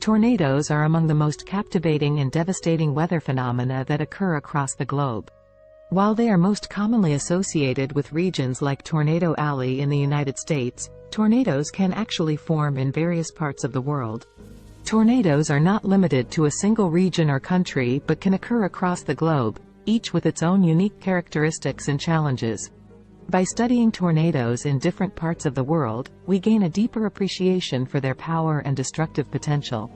Tornadoes are among the most captivating and devastating weather phenomena that occur across the globe. While they are most commonly associated with regions like Tornado Alley in the United States, tornadoes can actually form in various parts of the world. Tornadoes are not limited to a single region or country but can occur across the globe, each with its own unique characteristics and challenges. By studying tornadoes in different parts of the world, we gain a deeper appreciation for their power and destructive potential.